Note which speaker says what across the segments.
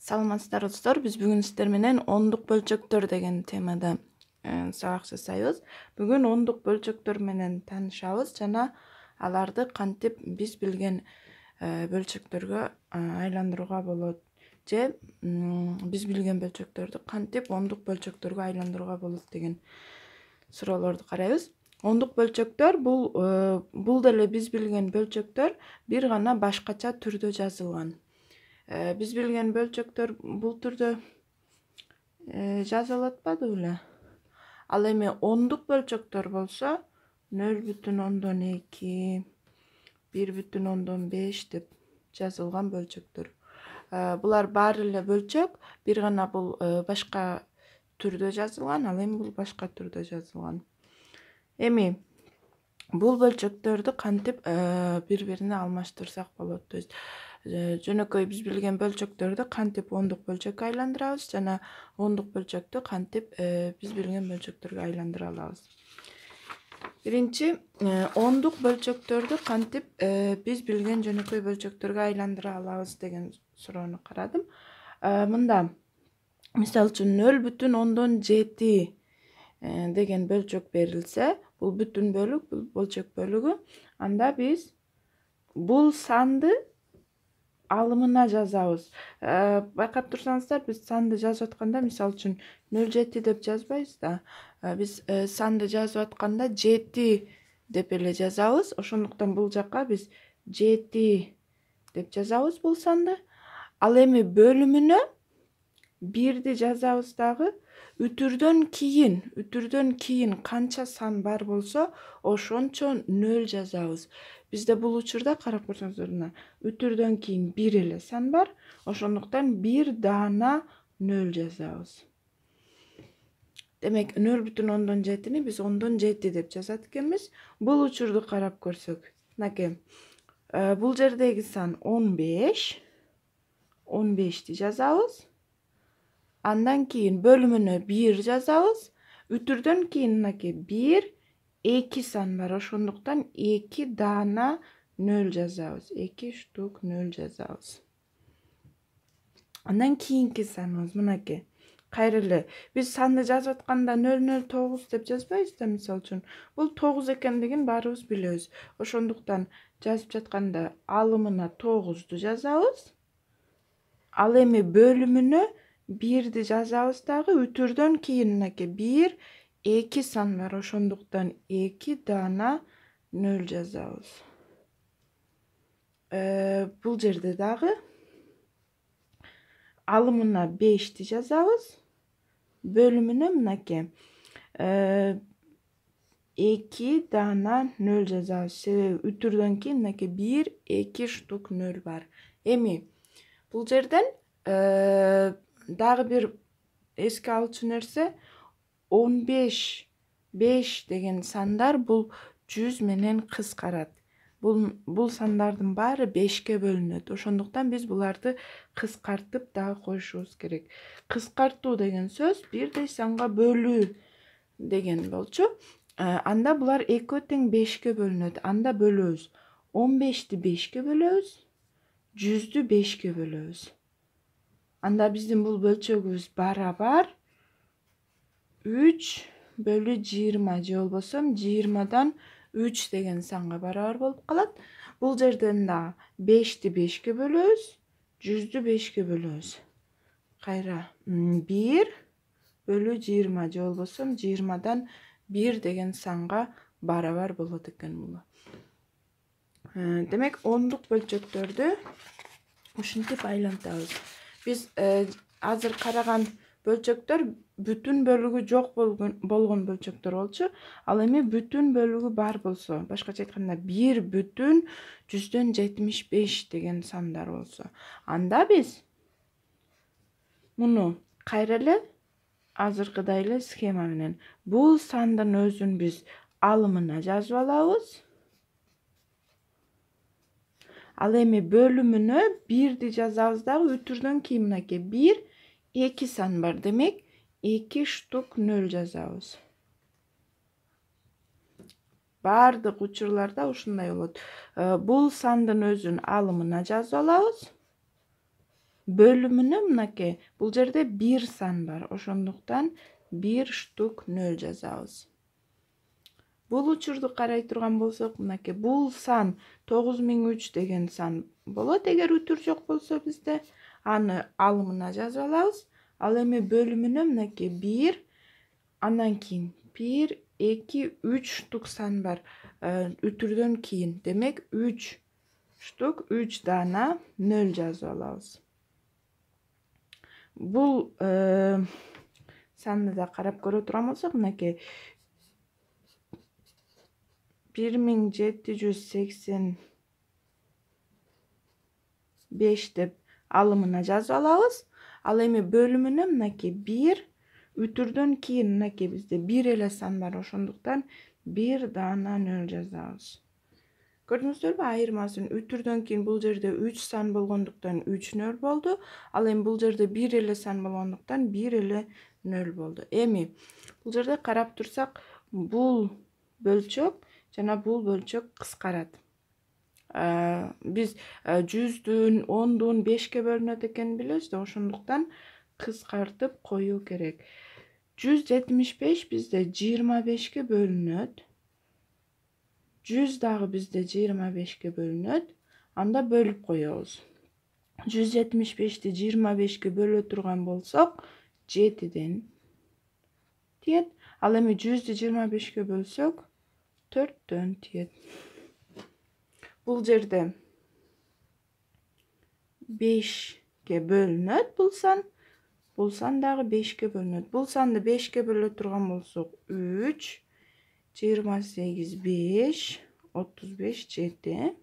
Speaker 1: Саламатсыздар достор, биз бүгүн сиздер менен ондук бөлчөктөр деген темада сабак жасайбыз. Бүгүн ондук бөлчөктөр менен таанышабыз жана аларды кантип биз билген бөлчөктөргө айландырууга болот же биз билген бөлчөктөрдү кантип ондук бөлчөктөргө айландырууга болот деген суроолорду карайбыз. Ондук бөлчөктөр бул деле биз билген бөлчөктөр бир гана башкача түрдө жазылган. Биз билген бөлчөктөр бул түрдө жазылып атпады беле? Ал эми ондук бөлчөктөр болсо 0,2, 1,5 деп жазылган бөлчөктөр. Булар баары эле бөлчөк, бир гана бул башка түрдө жазылган, ал эми бул башка түрдө жазылган. Эми бул бөлчөктөрдү кантип бири-бирине алмаштырсак болот? То есть жөнөкөй биз билген бөлчөктөрдү кантип ондук бөлчөккө айландырабыз жана ондук бөлчөктү кантип биз билген бөлчөктөргө айландыра алабыз. Биринчи, ондук бөлчөктөрдү кантип биз билген жөнөкөй бөлчөктөргө айландыра алабыз деген суроону карадым. Мында мисалы үчүн 0,7 деген бөлчөк берилсе, бул бүтүн бөлүк, бул бөлчөк бөлүгү, анда биз бул санды алымына жазабыз. Байкап турсаңыздар, биз санды жазып атканда, мисалы үчүн 0,7 деп жазбайбыз да. Биз санды жазып атканда 7 деп эле жазабыз. Ошондуктан бул жакка биз 7 деп жазабыз бул санды. Ал эми бөлүмүнө 1ди жазабыз дагы. Үтүрдөн кийин канча сан бар болсо, ошончо 0 жазабыз. Бизде бул учурда карап көрсөңүздөр мына, үтүрдөн кийин 1 эле сан бар, ошондуктан 1 даана 0 жазабыз. Демек 0,7-ни биз 10-7 деп жазат экенбиз. Бул учурду карап көрсөк, мынакей. Бул жердеги сан 15. 15ти жазабыз. Андан кийин бөлүмүнө 1 жазабыз. Үтүрдөн кийин мынакей 1, 2 сан бар, ошондуктан 2 даана 0 жазабыз. 2 штук 0 жазабыз. Андан кийинки саныбыз мынакей. Кайра эле биз санды жазып атканда 009 деп жазбайбыз да, мисалы үчүн. Бул 9 экендигин баарыбыз билебиз. Ошондуктан жазып жатканда алымына 9ду жазабыз. Ал эми бөлүмүнө 1ди жазабыз дагы. Үтүрдөн кийин мынакей 1, 2 сан бар, ошондуктан 2 даана 0 жазабыз. Бул жерде дагы алымына 5ди жазабыз. Бөлүмүнө мынакей 2 даана 0 жазабыз. Себеби үтүрдөн кийин мынакей 1, 2 штук 0 бар. Эми бул жерден дагы бир эске алчу нерсе, 15, 5 деген сандар бул 100 менен кыскарат. Бул сандардын баары 5ке бөлүнөт. Ошондуктан биз буларды кыскартып дагы коюшубуз керек. Кыскартуу деген сөз бирдей санга бөлүү деген болчу. Анда булар экөө тең 5ке бөлүнөт. Анда бөлөбүз. 15ти 5ке бөлөбүз. 100дү 5ке бөлөбүз. Анда биздин бул бөлчөгүбүз барабар 3/20 же болбосо 20дан 3 деген санга барабар болуп калат. Бул жерден да 5ти 5ке бөлөбүз, 100дү 5ке бөлөбүз. Кайра 1/20 же болбосо 20дан 1 деген санга барабар болот экен бул. Демек, ондук бөлчөктөрдү ушинтип айлантабыз. Биз азыр караган бөлчөктөр бүтүн бөлүгү жок болгон бөлчөктөр болчу. Ал эми бүтүн бөлүгү бар болсо, башкача айтканда 1/175 деген сандар болсо, анда биз муну кайра эле азыркыдай эле схема менен бул сандын өзүн биз алымына жазып алабыз. Ал эми бөлүмүнө 1ди жазабыз дагы. Үтүрдөн кийин мынакей 1, 2 сан бар. Демек 2 штук 0 жазабыз. Бардык учурларда ушундай болот. Бул сандын өзүн алымына жазып алабыз. Bölümünü mынакей бул жерде 1 сан бар. Ошондуктан 1 штук 0 жазабыз. Бул учурду карай турган болсок, мынакей бул сан 9003 деген сан болот. Эгер үтүр жок болсо бизде аны алымына жазып алабыз. Ал эми бөлүмүнө мынакей 1, андан кийин 1, 2, 3 штук сан бар. Үтүрдөн кийин. Демек 3 штук 3 дана 0 жазып алабыз. Бул санды да карап көрө турган болсок, мынакей 1785 деп алымына жазып алабыз. Ал эми бөлүмүнө мынакей 1, үтүрдөн кийин мынакей бизде 1 эле сан бар. Ошондуктан 1 дана 0 жазабыз. Көрдүңүздөрбү айырмасын? Үтүрдөн кийин бул жерде 3 сан болгондуктан 3 0 болду. Ал эми бул жерде 1 эле сан болгондуктан 1 эле 0 болду. Эми бул жерде карап турсак, бул бөлчөк жана бул бөлчөк кыскарат. Биз 100дүн, 10дун 5ке бөлүнөт экенин билебиз да, ошондуктан кыскартып коюу керек. 175 бизде 25ке бөлүнөт. 100 дагы бизде 25ке бөлүнөт. Анда бөлүп коебуз. 175ти 25ке бөлө турган болсок, 7ден тиет. Ал эми 100ду 25ке бөлсөк, 4дөн тиет. Бул жерде 5ке бөлүнөт бул сан. Бул сан дагы 5ке бөлүнөт. Бул санды 5ке бөлө турган болсок, 3, 28, 5, 35, 7.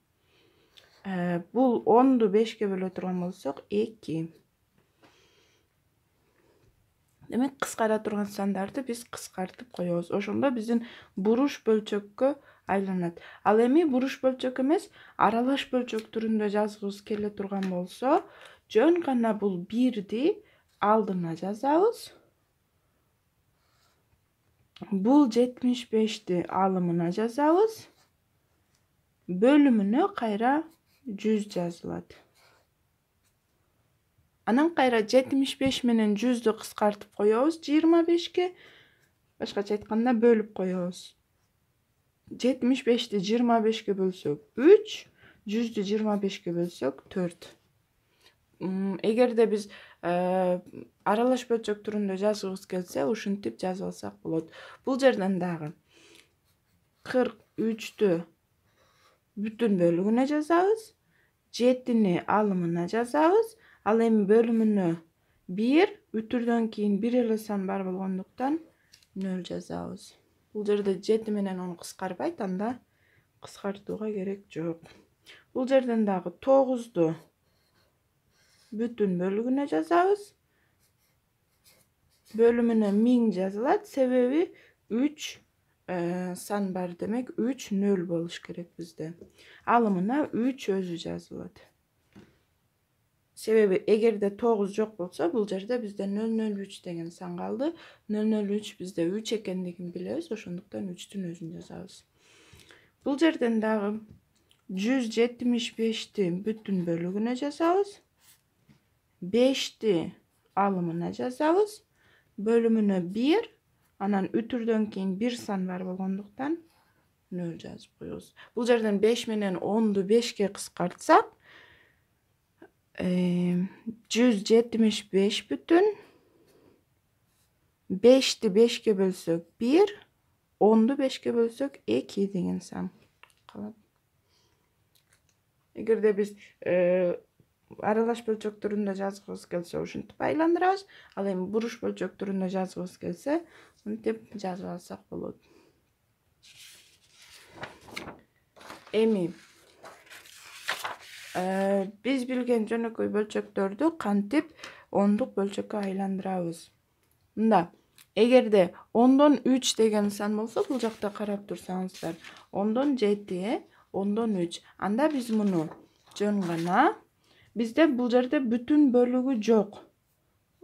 Speaker 1: Бул 10ду 5ке бөлө турган болсок, 2. Демек, кыскара турган сандарды биз кыскартып коебуз. Ошондо биздин буруш бөлчөккө айланат. Ал эми буруш бөлчөк эмес, аралаш бөлчөк түрүндө жазгыбыз келе турган болсо, жөн гана бул 1ди алдына жазабыз. Бул 75ти алымына жазабыз. Бөлүмүнө кайра 100 жазылат. Анан кайра 75 менен 100ду кыскартып коебуз 25ке. Башкача айтканда бөлүп коебуз. 75ти 25ке бөлсөк 3, 100ду 25ке бөлсөк 4. Эгерде биз аралаш бөлчөк түрүндө жазгыбыз келсе, ушинтип жазып алсак болот. Бул жерден дагы 43тү бүтүн бөлүгүнө жазабыз. 7ни алымына жазабыз. Ал эми бөлүмүнө 1, үтүрдөн кийин 1 эле сан бар болгондуктан 0 жазабыз. Бул жерде 7 менен 10 кыскарбайт, анда кыскартууга керек жок. Бул жерден дагы 9ду бүтүн бөлүгүнө жазабыз. Бөлүмүнө 1000 жазылат, себеби 3 сан бар, демек 3 0 болуш керек бизде. Алымына 3 өзү жазылат. Себеби эгерде 9 жок болсо, бул жерде бизде 003 деген сан калды. 003 бизде 3 экендигин билебиз, ошондуктан 3түн өзүн жазабыз. Бул жерден дагы 175ти бүтүн бөлүгүнө жазабыз. 5ти алымына жазабыз. Бөлүмүнө 1, анан үтүрдөн кийин 1 сан бар болгондуктан 0 жазып коебуз. Бул жерден 5 менен 10ду 5ке кыскартсак, 175 бүтүн 5ти 5ке бөлсөк 1, 10ду 5ке бөлсөк 2 деген сан калат. Эгерде биз аралаш бөлчөк түрүндө жазгыбыз келсе, ушинтип айландырабыз. Ал эми буруш бөлчөк түрүндө жазгыбыз келсе, мынтип жазып алсак болот. Эми биз билген жөнөкөй бөлчөктөрдү кантип ондук бөлчөккө айландырабыз. Мында, эгерде 10дон 3 деген сан болсо, бул жакта карап турсаңыздар, 10дон 7, 10дон 3. Анда биз муну жөн гана, бизде бул жерде бүтүн бөлүгү жок.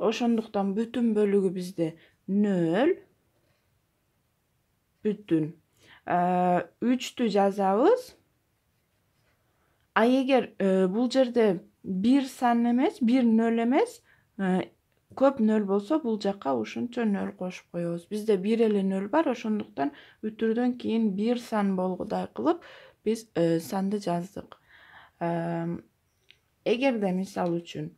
Speaker 1: Ошондуктан бүтүн бөлүгү бизде 0 бүтүн 3тү жазабыз. А эгер бул жерде bir сан эмес, bir нөл эмес, көп нөл болсо бул жакка ушунча нөл кошуп коебуз. Бизде бир эле нөл бар, ошондуктан бүтүрдөн кийин бир сан болгудай кылып биз санды жаздык. Эгерде мисал үчүн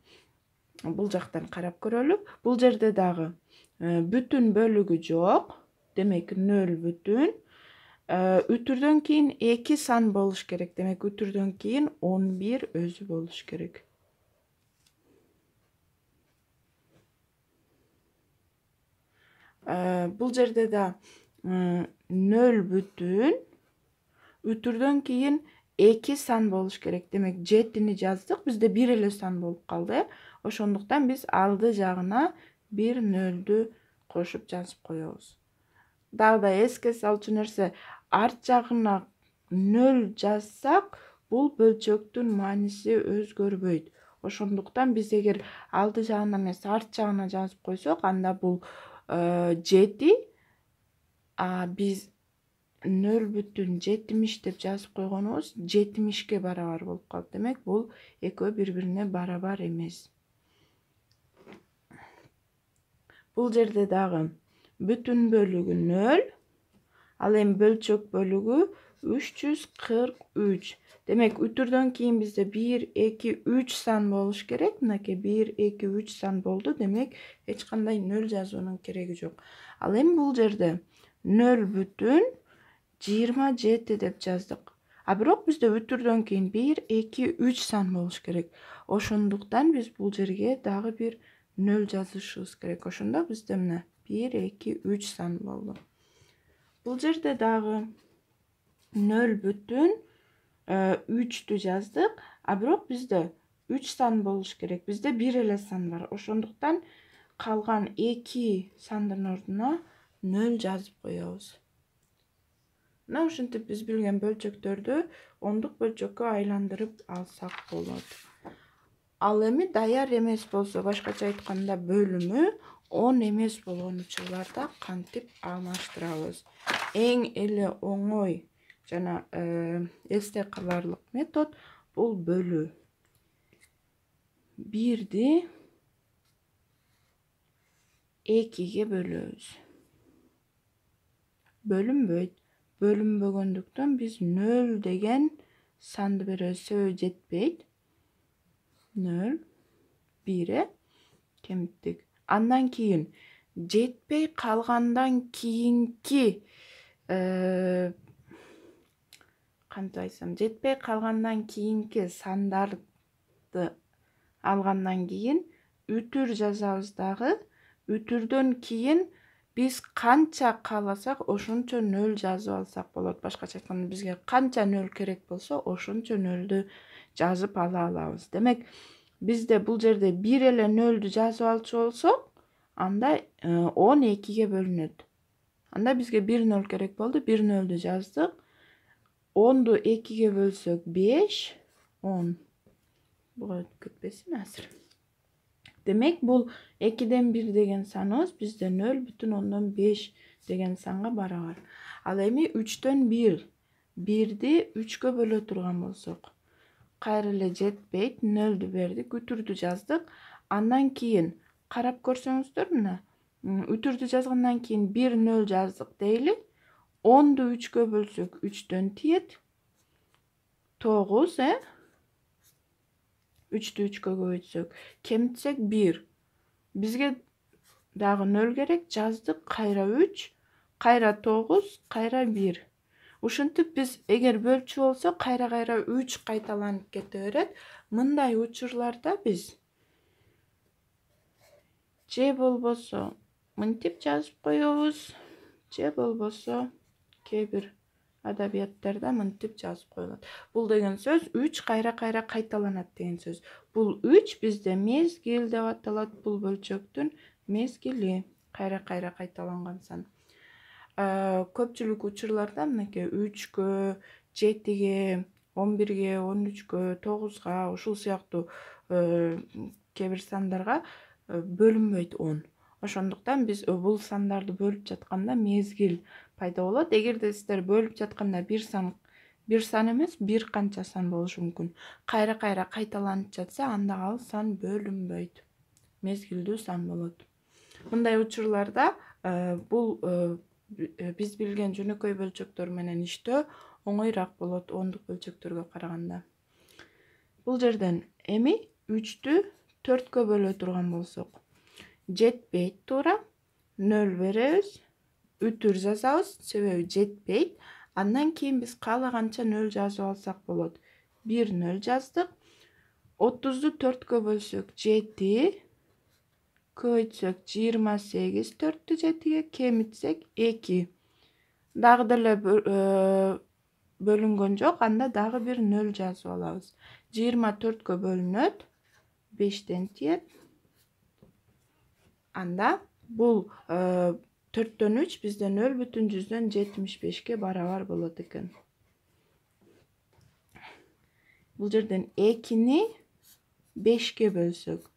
Speaker 1: бул жактан карап көрөлү. Бул жерде дагы бүтүн бөлүгү жок. Демек нөл бүтүн. Үтүрдөн кийин 2 сан болуш керек. Демек үтүрдөн кийин 11 өзү болуш керек. Бул жерде да нөл бүтүн. Үтүрдөн кийин 2 сан болуш керек. Демек 7-ни жаздык. Бизде бир эле сан болуп калды. Ошондуктан биз алды жагына бир нөлдү кошуп жазып коебуз. Дагы да эске салчу нерсе, арт жагына нөл жазсак, бул бөлчөктүн мааниси өзгөрбөйт. Ошондуктан биз эгер алды жагына эмес, арт жагына жазып койсок, анда бул 7, биз 0,70 деп жазып койгонубуз 70ке барабар болуп калат. Демек бул экөө бири-бирине барабар эмес. Бул жерде дагы бүтүн бөлүгү 0, ал эми бөлчөк бөлүгү 343. Демек үтүрдөн кийин бизде 1, 2, 3 сан болуш керек. Мынакей 1, 2, 3 сан болду. Демек эч кандай 0 жазуунун кереги жок. Ал эми бул жерде 0,27 деп жаздык. А бирок бизде үтүрдөн кийин 1, 2, 3 сан болуш керек. Ошондуктан биз бул жерге дагы бир 0 жазышыбыз керек. Ошондо бизде мына 1, 2, 3 сан болду. Бул жерде дагы 0,3'tü жаздык. А бирок бизде 3 сан болуш керек. Бизде бир эле сан бар. Ошондуктан калган 2 сандын ордуна 0 жазып коебуз. Мына ушинтип биз билген бөлчөктөрдү ондук бөлчөккө айландырып алсак болот. Ал эми даяр эмес болсо, башкача айтканда бөлүмү 10 эмес болгон учурларда кантип алмаштырабыз? Эң эле оңой жана эсте каларлык метод бул бөлүү. 1'ди 2'ге бөлөбүз. Бөлүнбөйт. Бөлүнбөгөндүктөн биз 0 деген санды беребиз. Себеби жетпейт. 0, 1'e кемиттик. Андан кийин жетпей калгандан кийинки кантип айтсам, жетпей калгандан кийинки сандарды алгандан кийин үтүр жазабыз дагы. Үтүрдөн кийин биз канча кааласак ошончо 0 жазып алсак болот. Башкача айтканда бизге канча 0 керек болсо ошончо 0'дү жазып ала алабыз. Демек бизде бул жерде бир эле 0'дү жазып алчу болсок, анда 12'ге бөлүнөт. Анда бизге 1 0 керек болду. 1 0'дү жаздык. 10'ду 2'ге бөлсөк 5, 10. Буга кетпесин азыр. Демек бул 2'ден 1 деген саныбыз бизде 0,5 деген санга барабар. Ал эми 3'төн 1, 1'ди 3'кө бөлө турган болсок, кайра эле жетпейт, 0'дү бердик, үтүрдү жаздык. Андан кийин карап көрсөңүздөр, мына үтүрдү жазгандан кийин 1 0 жаздык дейли. 10'ду 3'кө бөлсөк 3'төн тиет. 9, 3'тү 3'кө көбөйтсөк, кемитсек 1. Бизге дагы 0 керек, жаздык, кайра 3, кайра 9, кайра 1. Ушинтип биз эгер бөлчү болсо, кайра 3 кайталанып кете берет. Мындай учурларда биз же болбосо мынтип жазып коебуз, же болбосо кээ бир адабияттарда мынтип жазып коюлат. Бул деген сөз 3 кайра кайталанат деген сөз. Бул 3 бизде мезгил деп аталат. Бул бөлчөктүн мезгили, кайра кайталанган сан. Көпчүлүк учурларда мынакей 3кө, 7ге, 11ге, 13кө, 9га, ушул сыяктуу кээ бир сандарга бөлүнбөйт 10. Ошондуктан биз бул сандарды бөлүп жатканда мезгил пайда болот. Эгерде сиздер бөлүп жатканда бир сан Bir сан эмес, бир канча сан болушу мүмкүн. Кайра кайталанып жатса, анда ал сан бөлүнбөйт. Мезгилдүү сан болот. Мындай учурларда бул биз билген жөнөкөй бөлчөктөр менен иштөө оңойраак болот ондук бөлчөктөргө караганда. Бул жерден эми 3-тү 4кө бөлө турган болсок, жетпейт туура. 0 беребиз, үтүр жазабыз, себеби жетпейт. Андан кийин биз каалаганча 0 жазып алсак болот. 1 0 жаздык. 30-ду 4кө бөлсөк 7, көбөйтсөк 28, 4-тү 7-ге кемитсек 2. Дагы деле бөлүнгөн жок, анда дагы бир 0 жазып алабыз. 24кө бөлүнөт, 5тен тиет. Анда бул 4төн 3 бизде 0,75ке барабар болот экен. Бул жерден 2-ни 5ке бөлсөк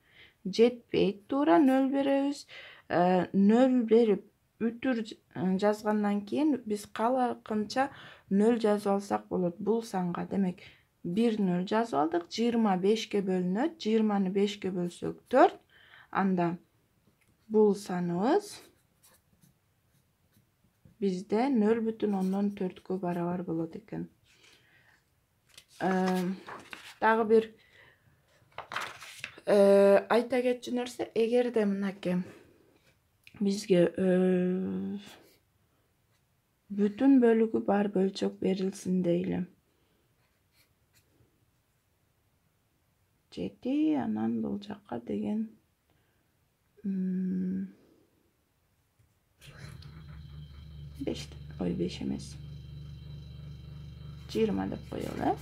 Speaker 1: жетпейт туура, 0 беребиз. 0 берип үтүр жазгандан кийин биз каалаганча 0 жазып алсак болот бул санга. Демек 1 0 жазып алдык. 25ке бөлүнөт. 20-ны 5ке бөлсөк 4. Анда бул саныбыз бизде 0,4кө барабар болот экен. Дагы бир айта кетчү нерсе, эгерде мынакей бизге бүтүн бөлүгү бар бөлчөк берилсин дейли. 7, анан бул жакка деген 5, 5 эмес. 20 деп коелу.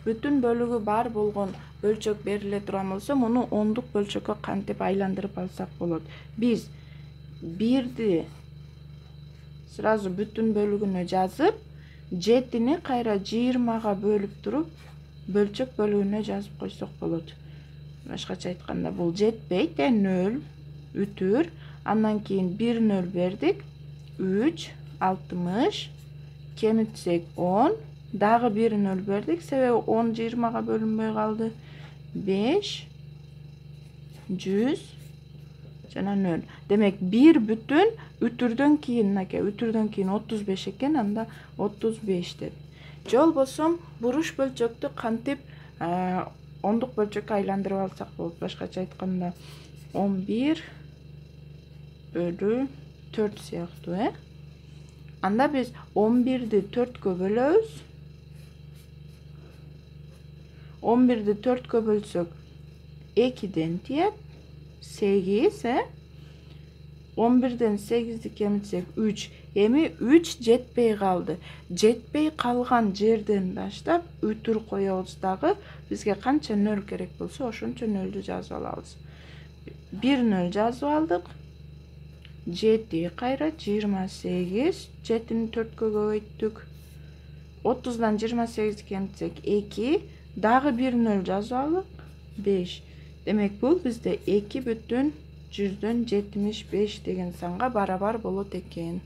Speaker 1: Бүтүн бөлүгү бар болгон бөлчөк бериле турган болсо, муну ондук бөлчөккө кантип айландырып алсак болот? Биз 1-ди сразу бүтүн бөлүгүнө жазып, 7-ни кайра 20га бөлүп туруп, бөлчөк бөлүгүнө жазып койсок болот. Башкача айтканда, бул жетпейт, 0 үтүр. Андан кийин 1 0 бердик. 3 60, кемитсек 10, дагы 1 0 бердик, себеби 10 20га бөлүнбөй калды. 5 100 жана 0. Демек 1 бүтүн үтүрдөн кийин, мынакей үтүрдөн кийин 35 экен, анда 35 деп. Же болбосо буруш бөлчөктү кантип ондук бөлчөккө айландырып алсак болот? Башкача айтканда 11/4 сыяктуу, Анда биз 11-ди 4кө бөлөбүз. 11-ди 4кө бөлсөк 2ден тиет 8, 11ден 8ди кемитсек 3. Эми 3 жетпей калды. Жетпей калган жерден баштап үтүр коебуз дагы. Бизге канча 0 керек болсо, ошончо 0'ду жазып алабыз. 1 0 жазып алдык. 7 кайра 28, 7-ни 4кө көбөйттүк. 30дан 28 кемитсек 2, дагы 1 0 жазып алдык. 5. Демек бул бизде 2,175 деген санга барабар болот экен.